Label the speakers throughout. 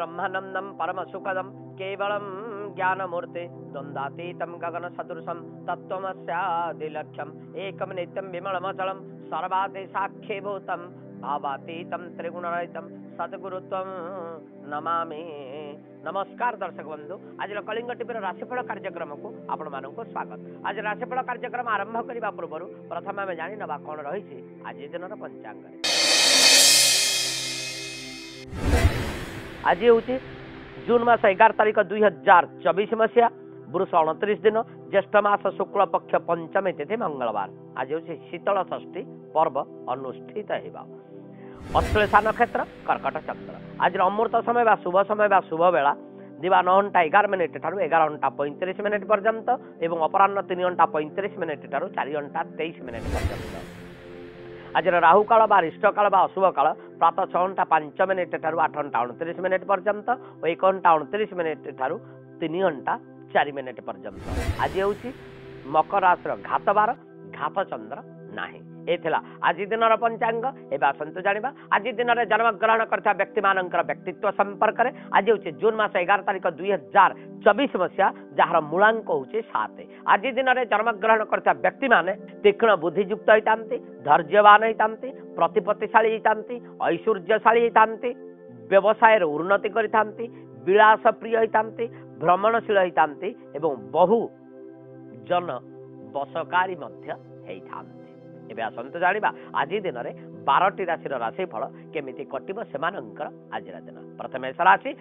Speaker 1: ब्रह्मानंदम परम सुखदम केवलम ज्ञानमूर्ति द्वंद्वातीतम गगन सदृशम तत्वमस्यादिलक्ष्यम एकम नित्यम विमलमचलम सर्वादि साक्षीभूतम भावातीतम त्रिगुणरहितम सद्गुरुत्वम नमामि। नमस्कार दर्शक बंधु, आज कलिंग टीवी राशिफल कार्यक्रम को आपण मानक स्वागत। आज राशिफल कार्यक्रम आरंभ करने पूर्व प्रथम आम जानी ना कौन रही आज दिन पंचांग। आज हूँ जून मास 11 तारीख 2024 मसीहा वृष 29 दिन ज्येष्ठ मास शुक्ल पक्ष पंचमी तिथि मंगलवार। आज हूँ शीतल षष्ठी पर्व अनुष्ठित होगा। अश्लेषा नक्षत्र कर्कट चंद्र। आज अमृत समय बा शुभ समय बा शुभ बेला दिवा 9:11 ठारू 11:35 पर्यंत एवं अपराह्न 3:35 ठारू 4:23 पर्यंत। आज राहु काल बा अरिष्ट काल बा अशुभ काल प्रातः 6:05 ठारू 8:29 पर्यंत और 1:29 ठारू 3:04 पर्यंत। आज हूँ मकर राशि घात बार घात चंद्र नाही। आज दिन पंचांग एवं आसतु जाना आज दिन में जन्मग्रहण करता व्यक्ति मानकर व्यक्तित्व संपर्क में। आज हूँ जून मास 11 तारीख 2024 मसीहा जार मूलांक हूँ 7। आज दिन में जन्मग्रहण करता व्यक्ति माने तीक्ष्ण बुद्धियुक्त होता, धैर्यवान होता, प्रतिपत्तिशाली होता, ऐश्वर्यशाली होता, व्यवसाय उन्नति करता, विलास प्रिय होता, भ्रमणशील होता एवं बहु जन बसकारी होता। एवं आसतु जाना आज दिन में 12टी राशि राशिफल केमिति कटिब सेमानंकर आज दिन। प्रथम मेष राशि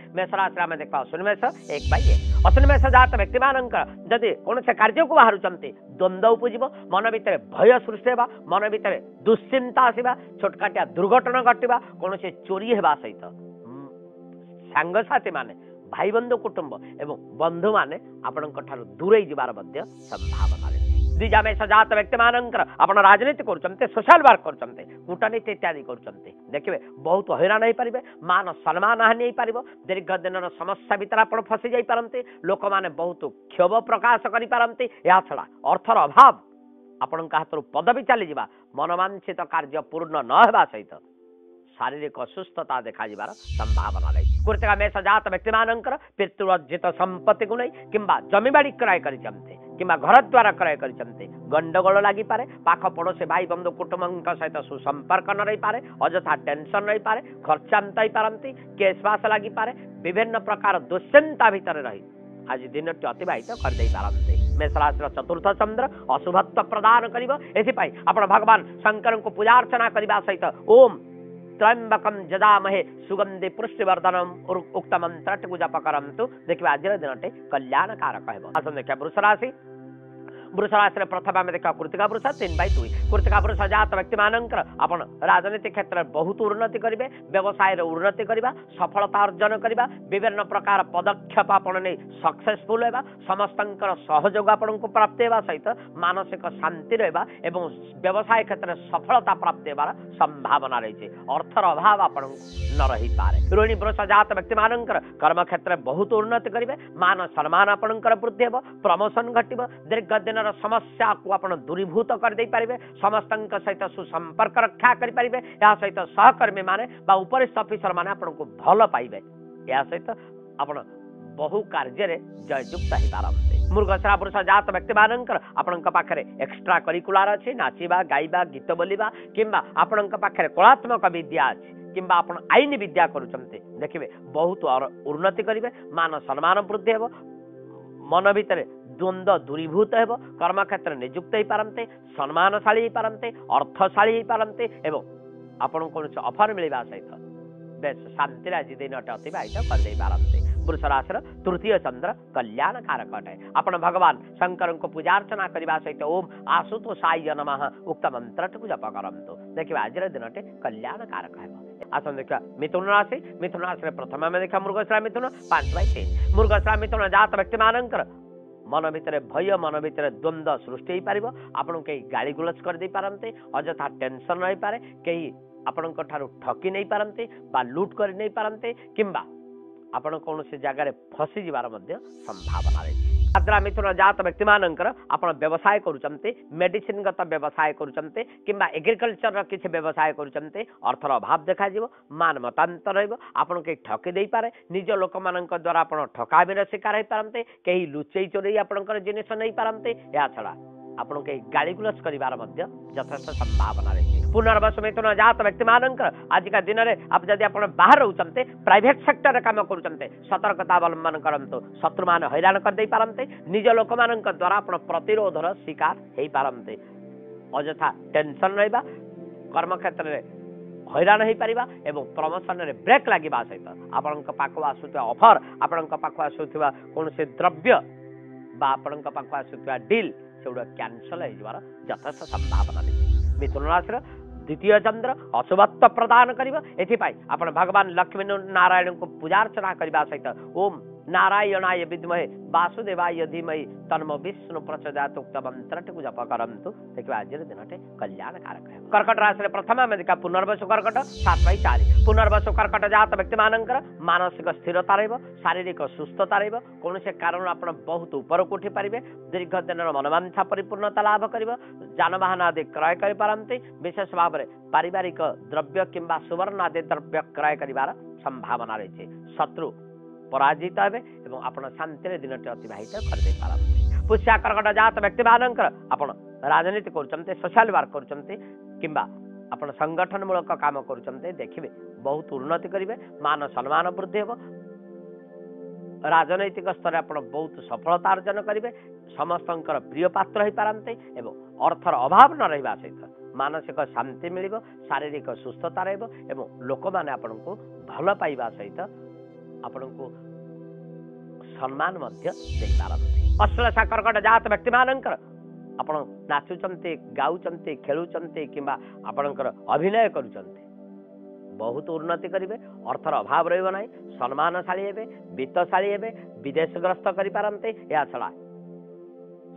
Speaker 1: आम देखा अश्विनी मेष 1/1। अश्विनी मेष जात व्यक्ति मानकर जदि कौन से कार्य को बाहर द्वंद्व उपजीव, मन भितर भय सृष्टि होगा, मन भितर दुश्चिंता आसवा, छोटकाटिया दुर्घटना घटवा, कौन से चोरी होगा सहित सांगसाथी माने भाई बंधु कुटुंब एवं बंधु माने आपणक ठारू दूरे जीवार संभावना। द्विजा मेष जात व्यक्ति मानकर आपण राजनीति करते, सोशल वर्क करते, कूटनीति इत्यादि करते, देखिए बहुत हैरान हो पारे, मान सम्मान हानि हो पार, दीर्घ दिन समस्या भीतर आप फसी जाई पारंते, लोक माने बहुत क्षोभ प्रकाश करि पारंते। या छड़ा अर्थर अभाव आपण हाथ पदवी चली जावा, मनोवांछित कार्य पूर्ण न होगा सहित शारीरिक असुस्थता देखा संभावना रही। कृतिका मेष जात व्यक्ति मानकर पितृर्जित संपत्ति को नहीं किंबा जमीबाड़ी क्रय करते किंबा घर द्वार क्रय करते गंडगोल लगी पारे, पाख पड़ोसी भाई बंधु कुटुंब सहित सुसंपर्क न रही पारे, अजथा टेंशन रही पारे, खर्चांत हो पारती, केसबास लगी पारे, विभिन्न प्रकार दुश्चिंता भितर रही आज दिन टी अतिबाहित करदे पारते। मेष राशि चतुर्थ चंद्र अशुभत्व प्रदान कर भगवान शंकर को पूजा अर्चना करने सहित ओम त्र्यंबकम जजामहे सुगंधि पुष्टिवर्धनम उक्त मंत्र जप करंतु। देखिए आज दिन कल्याणकारक है। आसन देखिए वृष राशि प्रथम आम देखा कृतिका वृष 3/2। कृतिका वृष जात व्यक्ति मानकर आपण राजनीति क्षेत्र में बहुत उन्नति करेंगे, व्यवसाय उन्नति करवा, सफलता अर्जन करवा, विभिन्न प्रकार पदक्षेप आपण नहीं सक्सेसफुल होगा, समस्त सहयोग आपण को प्राप्त होगा सहित मानसिक शांति रहा एवं व्यवसाय क्षेत्र में सफलता प्राप्त होवार संभावना रही। अर्थर अभाव आपण न रही पारे। रोहिणी वृष जात व्यक्ति मानकर कर्म क्षेत्र में बहुत उन्नति करेंगे, मान सम्मान आपणकर वृद्धि हो, प्रमोशन घटव, दीर्घ दिन समस्या को आप दूरीभूत करदे पारे, समस्त सहित सुसंपर्क रक्षा करेंगे, या सहित सहकर्मी माने बा उपरिस्थ अफिसर माने आपन को भल पाइबे, या सहित आपण बहु कार्य जययुक्त हो पारते। मृगशिरा वृष जात व्यक्ति मानकर आपण पाखे एक्स्ट्रा करिकुलार अच्छी, नाचिबा गाइबा गीत बोलिबा किंबा आपण पाखे कलात्मक विद्या अच्छी किंबा आपण आईन विद्या करुचंते, देखिए बहुत उन्नति करेंगे, मान सम्मान वृद्धि हो, मन भितर द्वंद्व दूरीभूत हो, कर्म क्षेत्र नियुक्त हो पारते, सम्मानशाली हो पारते, अर्थशाली हो पारते एवं आपन कौन अफर मिलवा सहित बेस शांति आज दिन अतिबाहित करदे पारते। वृष राशि तृतीय चंद्र कल्याणकारक अटे। आपण भगवान शंकर को पूजा अर्चना करने सहित ओम आशुतोषाय नमः उक्त मंत्र को जप करंतु। देखिए आज दिन कल्याणकारक है। आसन देखा मिथुन राशि प्रथम आम देखा मृगशिरा मिथुन 5/3। मृगशिरा मिथुन जात व्यक्ति मानकर मन भितर भय, मन भितर द्वंद्व सृष्टि हो पार, आपन कई गाड़ी गुलज कर पारते, अजथा टेंशन रही पारे, कई आपण ठकी नहीं पारते बा लुट कर नहीं पारते किंबा आपण कौन से जगार फसी जीवार संभावना रही। आद्रा मिथुन जात व्यक्ति मानकर आपण व्यवसाय करूचंते मेडिसिन गत व्यवसाय करूचंते किंबा एग्रीकल्चर र किछि व्यवसाय करूचंते अर्थर अभाव देखा जीवो मान मतांतर रहइबो आपण के ठके देई पारे निज लोक मानक द्वारा आपण ठकाबेर शिकार होई पारंते केही लुचेई चोरी आपणकर जिनिस नै पारंते या छडा आपण के गाली गुलस करिवार मध्य यथेष्ट संभावना रही पुनर्वसु मिथुन जात व्यक्ति मानकर आज का दिन में आप जदि आप बाहर रहते प्राइवेट सेक्टर काम करुँचे सतर्कता अवलंबन करंतु शत्रु मान हैरान कर दे पारंते निज लोक मान द्वारा आप प्रतिरोधर शिकार हो पारंते अजथा टेंशन रहा कर्म क्षेत्र में हैरान हो पार एवं प्रमोशन में ब्रेक लगे सहित आपण पाखु आसुवा ऑफर आपण पाखु आसुवा कौन से द्रव्य आपण पाखु आसुवा डील सेगुड़ा कैंसल यथेष्ट संभावना देखिए मिथुन राशि द्वितीय चंद्र अशुभत्व प्रदान कर भगवान लक्ष्मी नारायण को पूजार्चना करने सहित ओम नारायणाय विद्महे वासुदेवाय धीमहि तन्नो विष्णु प्रचोदयात् उक्त मंत्रटी जप करंतु देखिए आज दिन कल्याणकारक है कर्कट राशि प्रथम आम देखा पुनर्वसु कर्कट 7/4 पुनर्वसु कर्कट जात व्यक्ति मानकर मानसिक स्थिरता रहिबो शारीरिक सुस्थता रहिबो कौन से कारण आप बहुत ऊपर को उठी पारे दीर्घ दिन मनोवांछा परिपूर्णता लाभ कर जानवाहन आदि क्रय कर पारंती विशेष भाव में पारिवारिक द्रव्य किंबा सुवर्ण आदि द्रव्य क्रय कर संभावना रही शत्रु पराजित हे एवं आपण शांति दिन अतिबाहित करदे पारंती पुष्या कर्कट जात व्यक्ति मानकर आपण राजनीति करुचंते सोशल वर्क करुचंते किंबा आपण संगठन मूलक काम करुचंते देखिबे बहुत उन्नति करिवे मान सम्मान वृद्धि हेबो राजनैतिक स्तर आपण बहुत सफलता अर्जन करिवे समस्तंकर प्रिय पात्र हो पारंते एवं अर्थर अभाव न रहिबा सहित मानसिक शांति मिलिबो शारीरिक सुस्थता रहइबो एवं लोक माने आपण को भल पाइबा सहित आपण को सम्मान मध्य दे पारंती अश्लेषा कर्कट जात व्यक्ति मानकर आपण नाचुचंते गाउचंते खेलुचंते किंबा आपणकर अभिनय करूचंते बहुत उन्नति करिवे अर्थर अभाव रहइबो नाही सम्मानशाली हेबे वित्तशाली हेबे विदेश ग्रस्त करि पारंते या छडा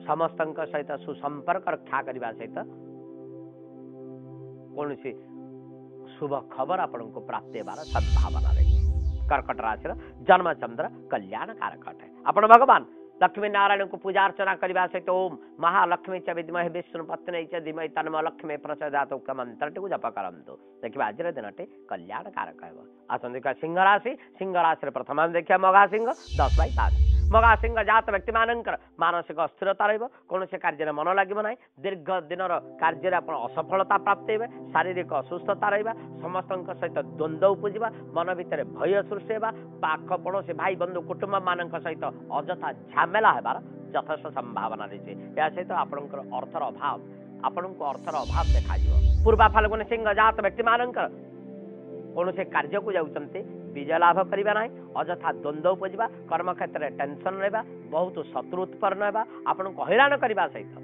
Speaker 1: समस्तंक सहित सुसंपर्क रक्षा करबा सहित कौन सी शुभ खबर आपण को प्राप्त हेबार संभावना रही कर्कट राशि जन्म चंद्र कल्याणकारक है आपण भगवान लक्ष्मी नारायण को पूजा अर्चना करने सहित ओम महालक्ष्मी च विद्महे विष्णु पत्नी च धीमहि तन्नो लक्ष्मी प्रचोदयात् उक्त मंत्रटी को जप करंतु देखिए आज दिन कल्याणकारक है आसंदिका सिंह राशि प्रथम देखिए मघा सिंह 10/5 मघा सिंह जात व्यक्ति मानकर मानसिक अस्थिरता रहिबो कौन से कार्य मन लगे ना दीर्घ दिन कार्य असफलता प्राप्त हे शारीरिक असुस्थता रहा समस्त सहित द्वंद्व उपजा मन भितर भय सृष्टि होगा पाख पड़ोसी भाई बंधु कुटुंब मान सहित अजथा झमेला होबार यथेष्ट संभावना रही है सहित आपंकर अर्थर अभाव आपण को अर्थर अभाव देखा पूर्वा फाल्गुनी सिंह जात व्यक्ति मानकर कौन से कार्य को जाउचंते विजय लाभ करवा ना अजथा द्वंद्व उपजा कर्म क्षेत्र में टेंशन रहा बहुत शत्रु उत्पन्न होगा आपण को हैरान करने सहित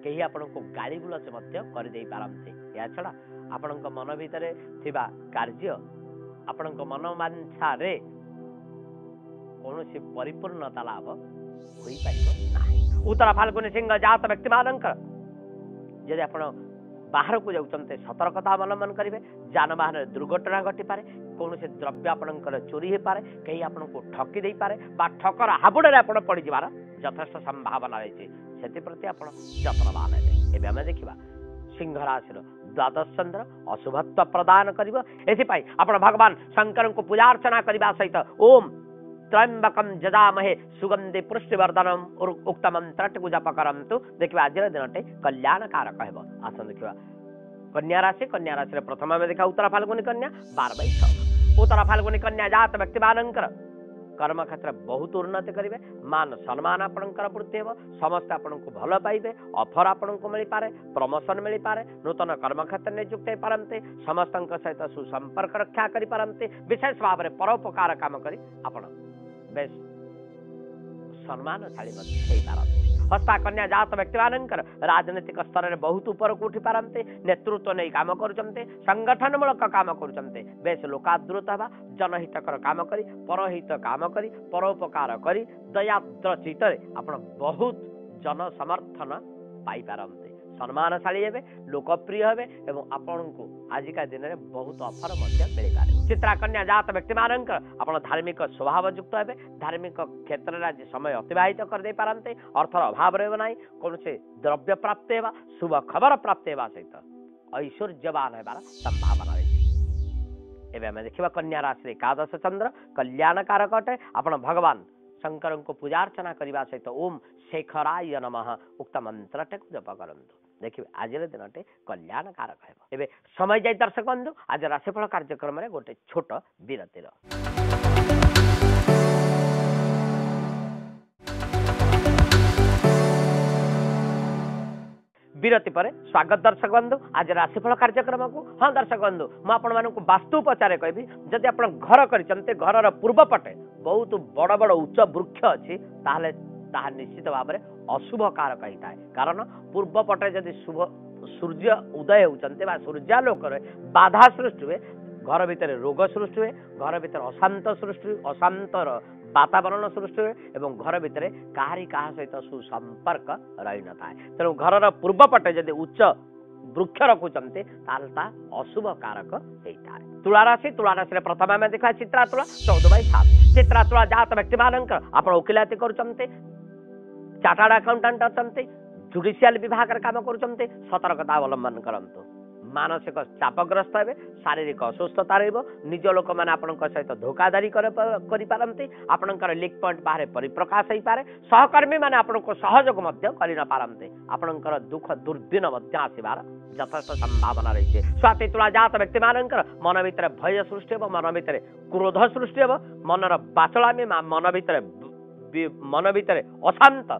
Speaker 1: कहीं आपण को गाड़ी गुलस करदे पारंते या छड़ा आपण मन भितर थिबा कार्य आपण मनोवांछा रे कौन सी परिपूर्णता लाभ हो पार उत्तर फाल्गुनी सिंह जात व्यक्ति मानकर यदि आप बाहर को जाउचंते सतर्कता अवलंबन करेंगे जानवाहन दुर्घटना घटी पारे कौन से द्रव्य आपणकर चोरी हो पारे कहीं आपन को ठकी दे पारे बा ठकर हाबुड़े आप पड़ जावार यथेष्ट संभावना रही से प्रति आप जत्नवान हे आम देखा सिंह राशि द्वादश चंद्र अशुभत्व प्रदान कर भगवान शंकर को पूजा अर्चना करने सहित ओम त्र्यंबकम जजामहे सुगंधि पुष्टिवर्धनम उक्त मंत्रटी को जप करंतु देखिए आज दिन कल्याणकारक है आसन देखा कन्या राशि प्रथम में देखा उत्तर फाल्गुनी कन्या 12/6 उत्तर फाल्गुनी कन्या जात व्यक्ति मानकर कर्म क्षेत्र बहुत उन्नति करेंगे मान सम्मान आपणकर वृद्धि हो समस्त आपण को भल पाइबे ऑफर आपण को मिल पारे प्रमोशन मिल पारे नूतन कर्म क्षेत्र नियुक्त हो पारंते समस्त सहित सुसंपर्क रक्षा कर पारंते विशेष भाव में परोपकार काम करी आपण बेस सम्मानशाली हो पारंते हस्ता कन्या जात व्यक्ति मानकर राजनीतिक स्तर में बहुत ऊपर को उठी पारंते नेतृत्व नहीं काम करुचंते संगठन मूलक काम करुचंते बेस लोकादृत हवा जनहितकर काम करी परहित काम करी परोपकार करी दयाद्र चित्तरे आपण बहुत जन समर्थन पाई पारंते सम्मानशाली हे लोकप्रिय हे एवं आपको आजिका दिन में बहुत ऑफर मिल पार चित्रा कन्या जात व्यक्ति मान आप धार्मिक स्वभाव युक्त हे धार्मिक क्षेत्र में आज समय अतिवाहित करदे पारते अर्थर अभाव रहा कौन से द्रव्य प्राप्त होगा शुभ खबर प्राप्त होगा सहित ऐश्वर्यवान होबार संभावना रही एवं आम देखा कन्या राशि एकादश चंद्र कल्याणकारक अटे आप भगवान शंकर को पूजार्चना करने सहित ओम शेखराय नमः उक्त मंत्रटे को जप करंतु देखिए आज दिन कल्याणकारक है समय जाए दर्शक बंधु आज राशिफल कार्यक्रम में गोटे छोट विरतिर विरति पर स्वागत दर्शक बंधु आज राशिफल कार्यक्रम को हाँ दर्शक बंधु मुझे वास्तु पचारे कहबी जदि आप घर करते घर पूर्व पटे बहुत बड़ बड़ उच्च वृक्ष अच्छी ताहले ताहा निश्चित भाव में अशुभ कारक होता है कारण पूर्व पटे जदि शुभ सूर्य उदय होती सूर्यालोक बाधा सृष्टि हुए घर भितर रोग सृष्टि हुए घर भितर अशांत सृष्टि अशांतर वातावरण सृष्टि हुए एवं घर भितर काहारी कहा सहित सुसंपर्क रही न था तेणु घर पूर्व पटे जदि उच्च वृक्ष रखुचंते अशुभ कारक होता है तुला राशि प्रथम आम देखा चित्रा तुला 14/7 चित्रा तुला जात व्यक्ति मान आप वकिलाती करुचंते चार्टर्ड अकाउंटेंट अच्छा जुडिशियल विभाग काम करुचंते सतर्कता अवलंबन करंतु मानसिक चापग्रस्त हे शारीरिक असुस्थता निज लोक मैंने आपण सहित धोखाधारी करते आपणकर लिक पॉइंट बाहर परिप्रकाश हो पारे सहकर्मी मैंने आपको सहयोग करते आपणकर दुख दुर्दिन आसबार यथेष्ट संभावना रही है स्वाति तुला जात व्यक्ति मान मन भीतर भय सृष्टि हे मन भीतर क्रोध सृष्टि हे मनर बाचलामी मन भीतर अशांत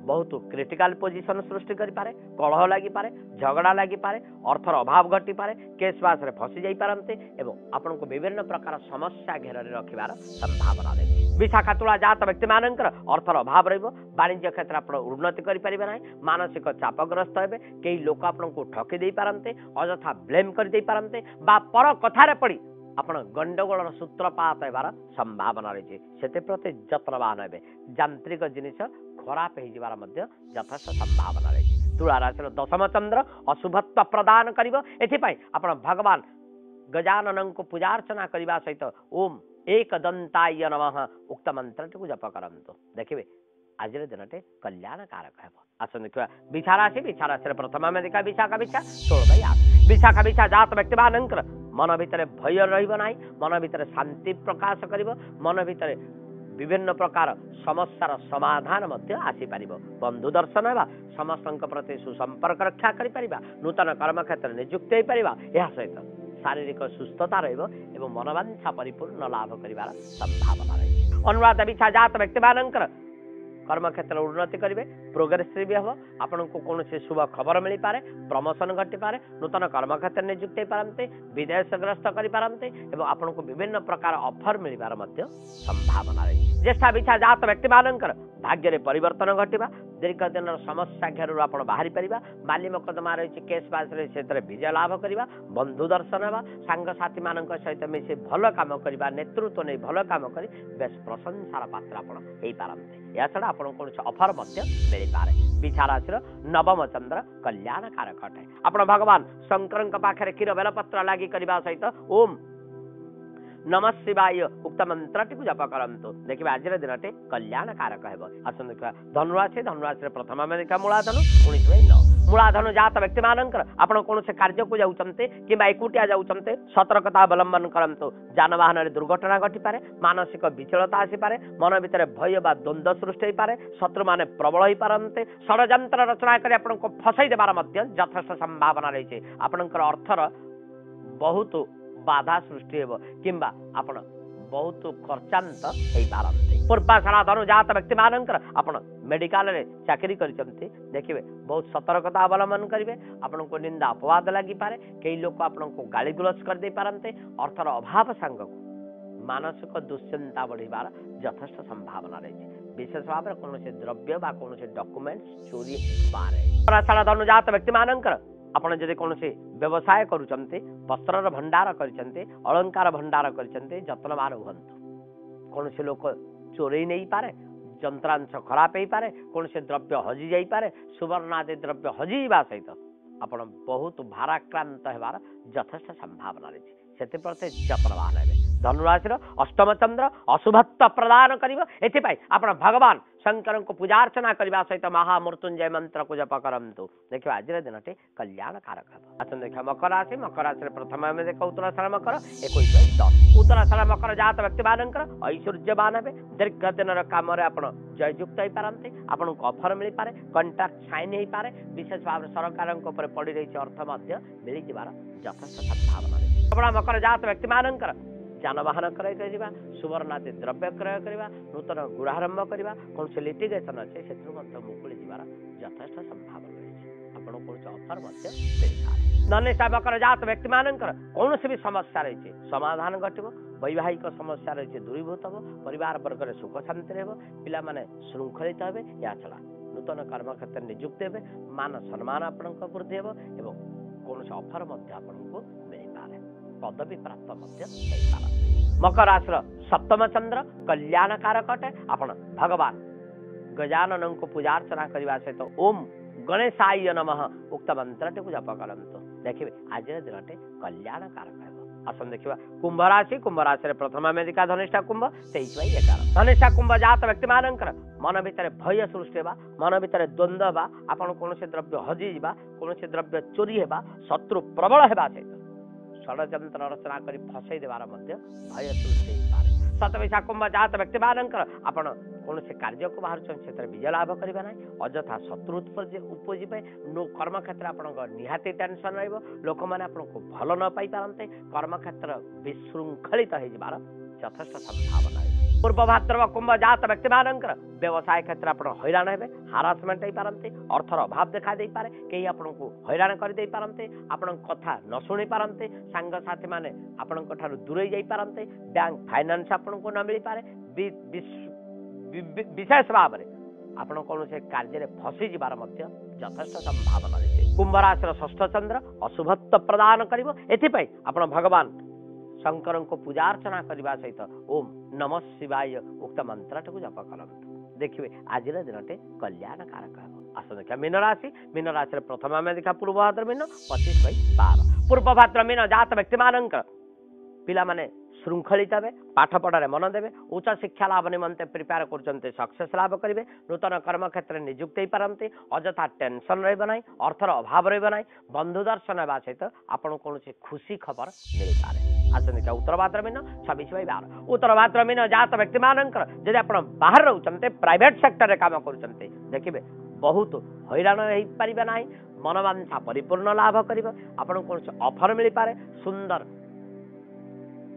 Speaker 1: बहुत क्रिटिकल पोजिशन सृष्टि करें कलह लगी पारे झगड़ा लगी पारे अर्थर अभाव घटी पारे केस बास रे फसी जाई पारंते एवं आपन को विभिन्न प्रकार समस्या घेर रखिबार संभावना रही विशाखा तुला जात व्यक्ति मानकर अर्थर अभाव रहिबो वाणिज्य क्षेत्र आप उन्नति करि परिबे नाही मानसिक चापग्रस्त हेबे कई लोक आपन को ठकी देई पारंते अଯଥା ब्लेम कर देई पारंते बा पर कथारे पड़ी आपण गंडगोल सूत्रपात होबार संभावना रही से प्रति जत्नवान हे यांत्रिक जिनिस खराब यथेष्ट संभावना रही तुला राशि दशम चंद्र अशुभत्व प्रदान कर भगवान गजानन को पूजार्चना करने सहित ओम एकदंताय नमः उक्त मंत्र को जप करंतु देखिए आज दिन कल्याणकारक है आसन देखा बिछा राशि प्रथम में देखा विशाखा 16/8 विशाखा जात व्यक्ति मानकर मन भीतर भय रही मन भीतर शांति प्रकाश कर मन भीतर विभिन्न प्रकार समस्यार समाधान आसीपर बंधु दर्शन है समस्त प्रति सुसंपर्क रक्षा कर नूतन कर्म क्षेत्र नियुक्त हो पार यह सहित शारीरिक सुस्थता रही मनोवांछा परिपूर्ण लाभ कर संभावना रही अनुराध विछा जात व्यक्ति मानकर कर्म क्षेत्र उन्नति करेंगे प्रोग्रेसिव हम आपन को कौन से शुभ खबर मिल पारे प्रमोशन घटी पारे नूतन कर्म क्षेत्र नियुक्त हो पारते विदेश ग्रस्त करते आपन को विभिन्न प्रकार ऑफर मिलबार संभावना रही ज्येष्ठा विछा जात व्यक्ति मानकर भाग्य परिवर्तन घटवा दीर्घ दिन समस्या घेर आप बाहरी पार माली मकदमा रही केस बास से विजय लाभ करवा बंधु दर्शन है सांगसाथी मान सहित मिसे भल कम करवा नेतृत्व नहीं भल कम कर बेस प्रशंसार पात्र आपते या छड़ा आप कौन ऑफर मिल पारे विछा राशि नवम चंद्र कल्याणकारक अटे आप भगवान शंकर पाखे क्षीर बेलपत्र लगी करने सहित ओम नमः शिवाय उक्त मंत्र को जप करंतु देखिए आज दिन कल्याणकारक है आसन देखा धनुराशि प्रथम में देखा मूलाधनु 19/9 मूलाधनु जात व्यक्ति मानकर आप कौन से कार्य को जाऊँचे कि एकुटिया जाऊँचे सतर्कता अवलंबन करंतु जानवाहन में दुर्घटना घटी पारे मानसिक विचलता आसीपे मन भीतर भय बा द्वंद्व सृष्टि हो पारे शत्रु माने प्रबल हो पारते षड्यंत्र रचना कर आपको फसई देवार यथेष्ट संभावना रही आपणकर अर्थर बहुत बाधा सृष्टि हो किंबा आपण बहुत खर्चांत हो पारते पूर्वाषाढ़ा धनु जात व्यक्ति मानकर आप मेडिकल रे चाकरी करते देखिए बहुत सतर्कता अवलंबन करेंगे आपण को निंदा अपवाद लगी पारे कई लोग आपण को गाली गुलज कर दे पारते अर्थर अभाव सांग को मानसिक दुश्चिंता बढ़िबार यथेष्ट संभावना रही विशेष भाव में कौन से द्रव्य बा कौन से डॉक्यूमेंट्स चोरी पारे पूर्वाषाढ़ा धनु जात व्यक्ति मानकर आपण जदि कौन से व्यवसाय करुचंते वस्त्र भंडार करचंते अलंकार भंडार करचंते जत्नवान हुंतु कौन से लोक चोरी नहीं पारे ଯନ୍ତ୍ରାଂଶ ଖରାପ ହେଇପାରେ, କୌଣସି ଦ୍ରବ୍ୟ ହଜି ଯାଇପାରେ, ସୁବର୍ଣ୍ଣ ଆଦି ଦ୍ରବ୍ୟ ହଜିଯିବା ସହିତ ଆପଣ ବହୁତ ଭାରାକ୍ରାନ୍ତ ହେବାର ଯଥେଷ୍ଟ ସମ୍ଭାବନା ରହିଛି। ସେଥିପ୍ରତି ଯତ୍ନବାନ ହେବେ। ଧନୁରାଶିର ଅଷ୍ଟମ ଚନ୍ଦ୍ର ଅଶୁଭତ୍ୱ ପ୍ରଦାନ କରିବ। ଏଥିପାଇଁ ଆପଣ ଭଗବାନ ଶଙ୍କରଙ୍କୁ ପୂଜାର୍ଚ୍ଚନା କରିବା ସହିତ ମହାମୃତ୍ୟୁଞ୍ଜୟ ମନ୍ତ୍ରକୁ ଜପ କରନ୍ତୁ। ଦେଖିବା ଆଜିର ଦିନଟି କଲ୍ୟାଣକାରକ ହେବ। ଆସନ୍ତୁ ଦେଖିବା ମକର ରାଶି। ମକର ରାଶିରେ ପ୍ରଥମ ଆମେ ଦେଖ ଉତ୍ତରାଷାଢ଼ ମକର 21-10। ଉତ୍ତରାଷାଢ଼ ମକର ଜାତ ବ୍ୟକ୍ତିମାନଙ୍କର ଐଶ୍ୱର୍ଯ୍ୟବାନ ହେବେ। ଦୀର୍ଘ ଦିନର କାମରେ ଆପଣ ଜୟଯୁକ୍ତ ହେଇପାରନ୍ତି। ଆପଣଙ୍କୁ ଅଫର ମିଳିପାରେ, କଣ୍ଟ୍ରାକ୍ଟ ସାଇନ୍ ହେଇପାରେ। ବିଶେଷ ଭାବରେ ସରକାରଙ୍କ ଉପରେ ପଡ଼ି ରହିଛି ଅର୍ଥ ମଧ୍ୟ ମିଳିଯିବାର ଯଥେଷ୍ଟ ସମ୍ଭାବନା ରହିଛି। କେବଳ ମକର ଜାତ ବ୍ୟକ୍ତିମାନଙ୍କର ଯାନବାହନ କ୍ରୟ କରିବା, ସୁବର୍ଣ୍ଣ ଆଦି ଦ୍ରବ୍ୟ କ୍ରୟ କରିବା, ନୂତନ ଗୃହାରମ୍ଭ କରିବା, କୌଣସି ଲିଟିଗେସନ୍ ଅଛି ସେଥିରୁ ମଧ୍ୟ ମୁକୁଳି ଯିବାର ଯଥେଷ୍ଟ ସମ୍ଭାବନା ରହିଛି। ଆପଣ କୌଣସି ଅଫର ମଧ୍ୟ ମିଳିପାରେ। ଧନିଷ୍ଠା ମକର ଜାତ ବ୍ୟକ୍ତିମାନଙ୍କର କୌଣସି ବି ସମସ୍ୟା ରହିଛି ସମାଧାନ ଘଟିବ। ବୈବାହିକ ସମସ୍ୟା ରହିଛି ଦୂରୀଭୂତ ହେବ। ପରିବାର ବର୍ଗରେ ସୁଖ ଶାନ୍ତି ରହିବ। ପିଲାମାନେ ଶୃଙ୍ଖଳିତ ହେବେ। ଏହା ଛଡ଼ା ନୂତନ କର୍ମକ୍ଷେତ୍ରରେ ନିଯୁକ୍ତି ହେବେ। ମାନ ସମ୍ମାନ ଆପଣଙ୍କ ବୃଦ୍ଧି ହେବ ଏବଂ କୌଣସି ଅଫର ମଧ୍ୟ ଆପଣଙ୍କୁ ମିଳିପାରେ। ପଦବୀ ପ୍ରାପ୍ତ ମଧ୍ୟ ହୋଇପାରେ। ମକର ରାଶିର ସପ୍ତମ ଚନ୍ଦ୍ର କଲ୍ୟାଣକାରକ ଅଟେ। ଆପଣ ଭଗବାନ ଗଜାନନଙ୍କୁ ପୂଜାର୍ଚ୍ଚନା କରିବା ସହିତ ଓମ୍ ଗଣେଶାୟ ନମଃ ଉକ୍ତ ମନ୍ତ୍ରଟିକୁ ଜପ କରନ୍ତୁ। ଦେଖିବେ ଆଜିର ଦିନଟି କଲ୍ୟାଣକାରକ ହେବ। ଆସନ୍ତୁ ଦେଖିବା କୁମ୍ଭ ରାଶି। କୁମ୍ଭ ରାଶିରେ ପ୍ରଥମ ଆମେ ଦେଖିବା ଧନିଷ୍ଠା କୁମ୍ଭ 23/11। ଧନିଷ୍ଠା କୁମ୍ଭ ଜାତ ବ୍ୟକ୍ତିମାନଙ୍କର ମନ ଭିତରେ ଭୟ ସୃଷ୍ଟି ହେବା, ମନ ଭିତରେ ଦ୍ୱନ୍ଦ୍ୱ ହେବା, ଆପଣ କୌଣସି ଦ୍ରବ୍ୟ ହଜିଯିବା, କୌଣସି ଦ୍ରବ୍ୟ ଚୋରି ହେବା, ଶତ୍ରୁ ପ୍ରବଳ ହେବା ସହିତ ଷଡ଼ଯନ୍ତ୍ର ରଚନା କରି ଫସେଇ ଦେବାର ମଧ୍ୟ ଭୟ ସୃଷ୍ଟି ହେଇପାରେ। ଶତବିଶା କୁମ୍ଭ ଜାତ ବ୍ୟକ୍ତିମାନଙ୍କର ଆପଣ କୌଣସି କାର୍ଯ୍ୟକୁ ବାହାରୁଛନ୍ତି ସେଥିରେ ବିଜୟ ଲାଭ କରିବା ନାହିଁ। ଅଯଥା ଶତ୍ରୁ ଉପଜିବେ। କର୍ମକ୍ଷେତ୍ରରେ ଆପଣଙ୍କ ନିହାତି ଟେନସନ୍ ରହିବ। ଲୋକମାନେ ଆପଣଙ୍କୁ ଭଲ ନ ପାଇପାରନ୍ତେ। କର୍ମକ୍ଷେତ୍ର ବିଶୃଙ୍ଖଳିତ ହେଇଯିବାର ଯଥେଷ୍ଟ ସମ୍ଭାବନା ରହିଛି। ପୂର୍ବ ଭାଦ୍ରବ କୁମ୍ଭ ଜାତ ବ୍ୟକ୍ତିମାନଙ୍କର ବ୍ୟବସାୟ କ୍ଷେତ୍ରରେ ଆପଣ ହଇରାଣ ହେବେ। ହାରାସମେଣ୍ଟ ହେଇପାରନ୍ତି। ଅର୍ଥର ଅଭାବ ଦେଖା ଦେଇପାରେ। କେହି ଆପଣଙ୍କୁ ହଇରାଣ କରିଦେଇପାରନ୍ତି। ଆପଣଙ୍କ କଥା ନ ଶୁଣି ପାରନ୍ତି। ସାଙ୍ଗସାଥି ମାନେ ଆପଣଙ୍କ ଠାରୁ ଦୂରେଇ ଯାଇପାରନ୍ତି। ବ୍ୟାଙ୍କ ଫାଇନାନ୍ସ ଆପଣଙ୍କୁ ନ ମିଳିପାରେ। ବିଶେଷ ଭାବରେ ଆପଣ କୌଣସି କାର୍ଯ୍ୟରେ ଫସିଯିବାର ମଧ୍ୟ ଯଥେଷ୍ଟ ସମ୍ଭାବନା ରହିଛି। କୁମ୍ଭ ରାଶିର ଷଷ୍ଠ ଚନ୍ଦ୍ର ଅଶୁଭତ୍ୱ ପ୍ରଦାନ କରିବ। ଏଥିପାଇଁ ଆପଣ ଭଗବାନ ଶଙ୍କରଙ୍କୁ ପୂଜାର୍ଚ୍ଚନା କରିବା ସହିତ ଓମ୍ ନମଃ ଶିବାୟ ଉକ୍ତ ମନ୍ତ୍ରଟିକୁ ଜପ କରନ୍ତୁ। ଦେଖିବେ ଆଜିର ଦିନଟି କଲ୍ୟାଣକାରକ ହେବ। ଆସନ୍ତୁ ଦେଖିବା ମୀନ ରାଶି। ମୀନ ରାଶିରେ ପ୍ରଥମ ଆମେ ଦେଖିବା ପୂର୍ବ ଭାଦ୍ର ମୀନ 25/12। ପୂର୍ବ ଭାଦ୍ର ମୀନ ଜାତ ବ୍ୟକ୍ତିମାନଙ୍କର ପିଲାମାନେ ଶୃଙ୍ଖଳିତ ହେବେ। ପାଠ ପଢ଼ାରେ ମନ ଦେବେ। ଉଚ୍ଚ ଶିକ୍ଷା ଲାଭ ନିମନ୍ତେ ପ୍ରିପେୟାର କରୁଛନ୍ତି, ସକ୍ସେସ୍ ଲାଭ କରିବେ। ନୂତନ କର୍ମକ୍ଷେତ୍ରରେ ନିଯୁକ୍ତି ହେଇପାରନ୍ତି। ଅଯଥା ଟେନସନ୍ ରହିବ ନାହିଁ। ଅର୍ଥର ଅଭାବ ରହିବ ନାହିଁ। ବନ୍ଧୁ ଦର୍ଶନ ହେବା ସହିତ ଆପଣଙ୍କୁ କୌଣସି ଖୁସି ଖବର ମିଳିପାରେ। ଆସନ୍ତୁ ଉତ୍ତର ଭାଦ୍ର ମୀନ 26/12। ଉତ୍ତର ଭାଦ୍ର ମୀନ ଜାତ ବ୍ୟକ୍ତିମାନଙ୍କର ଯଦି ଆପଣ ବାହାରେ ରହୁଛନ୍ତି, ପ୍ରାଇଭେଟ ସେକ୍ଟରରେ କାମ କରୁଛନ୍ତି, ଦେଖିବେ ବହୁତ ହଇରାଣ ହେଇପାରିବେ ନାହିଁ। ମନବାଞ୍ଛା ପରିପୂର୍ଣ୍ଣ ଲାଭ କରିବ। ଆପଣଙ୍କୁ କୌଣସି ଅଫର ମିଳିପାରେ। ସୁନ୍ଦର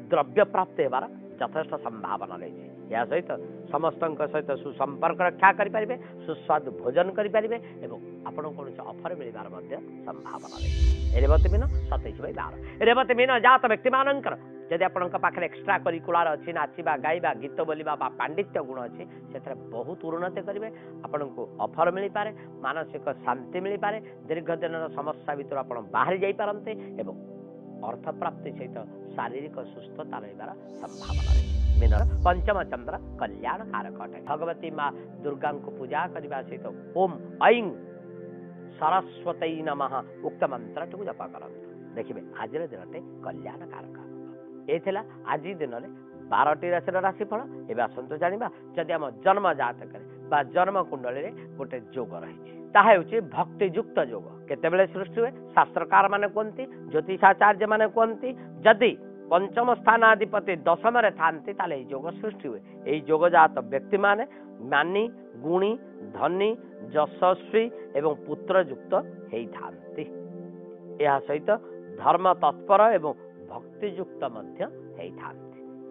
Speaker 1: ଦ୍ରବ୍ୟ ପ୍ରାପ୍ତି ହେବାର ଯଥେଷ୍ଟ ସମ୍ଭାବନା ରହିଛି। ଏହା ସହିତ ସମସ୍ତଙ୍କ ସହିତ ସୁସମ୍ପର୍କ ରକ୍ଷା କରିପାରିବେ। ସୁସ୍ୱାଦୁ ଭୋଜନ କରିପାରିବେ ଏବଂ ଆପଣଙ୍କୁ କୌଣସି ଅଫର ମିଳିବାର ମଧ୍ୟ ସମ୍ଭାବନା ରହିଛି। ରେବତୀ ମୀନ 27/12। ରେବତୀ ମୀନ ଜାତ ବ୍ୟକ୍ତିମାନଙ୍କର ଯଦି ଆପଣଙ୍କ ପାଖରେ ଏକ୍ସଟ୍ରା କରିକୁଲାର ଅଛି, ନାଚିବା, ଗାଇବା, ଗୀତ ବୋଲିବା ବା ପାଣ୍ଡିତ୍ୟ ଗୁଣ ଅଛି, ସେଥିରେ ବହୁତ ଉନ୍ନତି କରିବେ। ଆପଣଙ୍କୁ ଅଫର ମିଳିପାରେ। ମାନସିକ ଶାନ୍ତି ମିଳିପାରେ। ଦୀର୍ଘ ଦିନର ସମସ୍ୟା ଭିତରୁ ଆପଣ ବାହାରି ଯାଇପାରନ୍ତି ଏବଂ ଅର୍ଥ ପ୍ରାପ୍ତି ସହିତ ଶାରୀରିକ ସୁସ୍ଥତା ରହିବାର ସମ୍ଭାବନା ରହିଛି। ମୀନର ପଞ୍ଚମ ଚନ୍ଦ୍ର କଲ୍ୟାଣକାରକ ଅଟେ। ଭଗବତୀ ମା ଦୁର୍ଗାଙ୍କୁ ପୂଜା କରିବା ସହିତ ଓମ୍ ଐଂ ସରସ୍ୱତୀ ନମଃ ଉକ୍ତ ମନ୍ତ୍ରଟିକୁ ଜପ କରନ୍ତୁ। ଦେଖିବେ ଆଜିର ଦିନଟି କଲ୍ୟାଣକାରକ। ଏ ଥିଲା ଆଜି ଦିନରେ 12ଟି ରାଶିର ରାଶିଫଳ। ଏବେ ଆସନ୍ତୁ ଜାଣିବା ଯଦି ଆମ ଜନ୍ମ ଜାତକରେ ବା ଜନ୍ମ କୁଣ୍ଡଳୀରେ ଗୋଟେ ଯୋଗ ରହିଛି, ତାହା ହେଉଛି ଭକ୍ତିଯୁକ୍ତ ଯୋଗ। କେତେବେଳେ ସୃଷ୍ଟି ହୁଏ? ଶାସ୍ତ୍ରକାର ମାନେ କୁହନ୍ତି, ଜ୍ୟୋତିଷାଚାର୍ଯ୍ୟ ମାନେ କୁହନ୍ତି, ଯଦି ପଞ୍ଚମ ସ୍ଥାନାଧିପତି ଦଶମରେ ଥାନ୍ତି ତାହେଲେ ଏହି ଯୋଗ ସୃଷ୍ଟି ହୁଏ। ଏହି ଯୋଗଜାତ ବ୍ୟକ୍ତିମାନେ ଜ୍ଞାନୀ, ଗୁଣୀ, ଧନୀ, ଯଶସ୍ୱୀ ଏବଂ ପୁତ୍ରଯୁକ୍ତ ହେଇଥାନ୍ତି। ଏହା ସହିତ ଧର୍ମ ତତ୍ପର ଏବଂ ଭକ୍ତିଯୁକ୍ତ ମଧ୍ୟ ହେଇଥାନ୍ତି।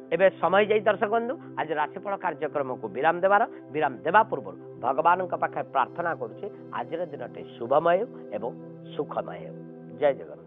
Speaker 1: ଏବେ ସମୟ ଯାଇ ଦର୍ଶକ ବନ୍ଧୁ ଆଜି ରାଶିଫଳ କାର୍ଯ୍ୟକ୍ରମକୁ ବିରାମ ଦେବା ପୂର୍ବରୁ ଭଗବାନଙ୍କ ପାଖରେ ପ୍ରାର୍ଥନା କରୁଛି ଆଜିର ଦିନଟି ଶୁଭମୟ ଏବଂ ସୁଖମୟ ହେଉ। ଜୟ ଜଗନ୍ନାଥ।